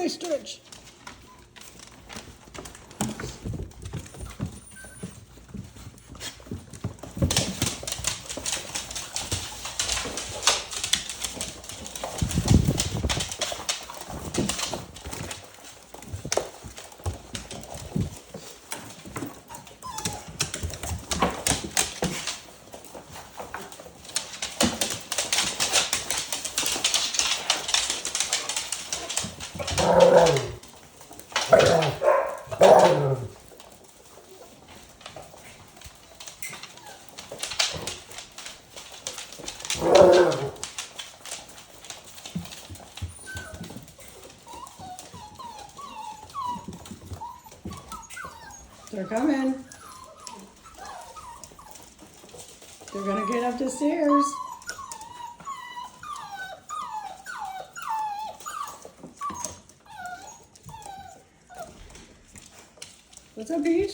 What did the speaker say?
Nice stretch. They're coming. They're gonna get up the stairs. What's up, Peach?